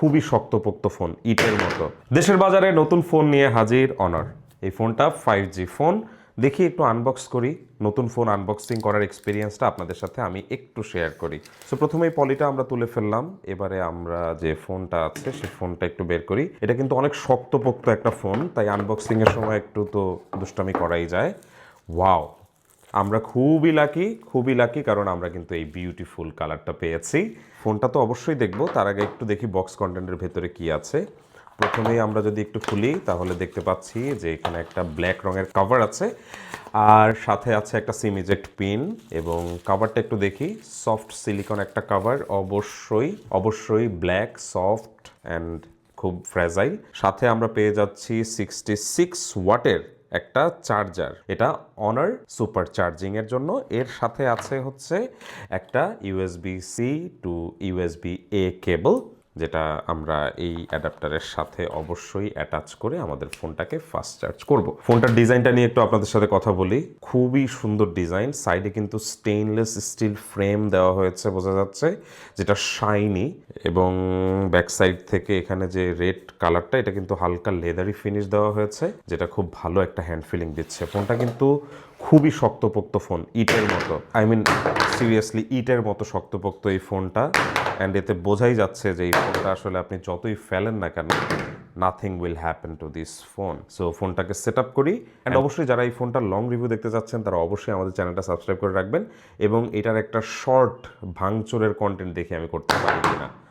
খুবই শক্তপোক্ত ফোন, ইটের মতো। দেশের বাজারে নতুন ফোন নিয়ে হাজির অনার। এই ফোনটা 5G ফোন। দেখি একটু আনবক্স করি, নতুন ফোন আনবক্সিং করার এক্সপিরিয়েন্সটা আপনাদের সাথে আমি একটু শেয়ার করি। সো প্রথমেই পলিটা আমরা তুলে ফেললাম। এবারে আমরা যে ফোনটা আছে সেই ফোনটা একটু বের করি। এটা কিন্তু অনেক শক্তপোক্ত একটা ফোন, তাই আনবক্সিংয়ের সময় একটু তো দুষ্টামি করাই যায়। ওয়াও, আমরা খুবই লাকি কারণ আমরা কিন্তু এই বিউটিফুল কালারটা পেয়েছি। ফোনটা তো অবশ্যই দেখবো, তার আগে একটু দেখি বক্স কন্টেন্টের ভেতরে কি আছে। প্রথমেই আমরা যদি একটু খুলি তাহলে দেখতে পাচ্ছি যে এখানে একটা ব্ল্যাক রঙের কভার আছে, আর সাথে আছে একটা সিম ইজেক্ট পিন। এবং কভারটা একটু দেখি, সফট সিলিকন একটা কভার, অবশ্যই ব্ল্যাক, সফট অ্যান্ড খুব ফ্রেজাইল। সাথে আমরা পেয়ে যাচ্ছি 66 ওয়াটের একটা চার্জার, এটা অনার সুপার চার্জিং এর জন্য। এর সাথে আছে হচ্ছে একটা USB-C টু USB-A কেবল, যেটা আমরা এই অ্যাডাপ্টারের সাথে অবশ্যই অ্যাটাচ করে আমাদের ফোনটাকে ফাস্ট চার্জ করব। ফোনটার ডিজাইনটা নিয়ে একটু আপনাদের সাথে কথা বলি। খুবই সুন্দর ডিজাইন, সাইডে কিন্তু স্টেইনলেস স্টিল ফ্রেম দেওয়া হয়েছে বোঝা যাচ্ছে, যেটা শাইনি। এবং ব্যাক সাইড থেকে এখানে যে রেড কালারটা, এটা কিন্তু হালকা লেদারি ফিনিশ দেওয়া হয়েছে, যেটা খুব ভালো একটা হ্যান্ড ফিলিং দিচ্ছে। ফোনটা কিন্তু খুবই শক্তপোক্ত ফোন, ইটের মতো। আই মিন সিরিয়াসলি ইটের মতো শক্তপোক্ত এই ফোনটা। অ্যান্ড এতে বোঝাই যাচ্ছে যে এই ফোনটা আসলে আপনি যতই ফেলেন না কেন, nothing will happen to this phone. So ফোনটাকে সেট আপ করি। অ্যান্ড অবশ্যই যারা এই ফোনটার লং রিভিউ দেখতে চাচ্ছেন তারা অবশ্যই আমাদের চ্যানেলটা সাবস্ক্রাইব করে রাখবেন, এবং এটার একটা শর্ট ভাঙচুরের কন্টেন্ট দেখে আমি করতে পারি কিনা।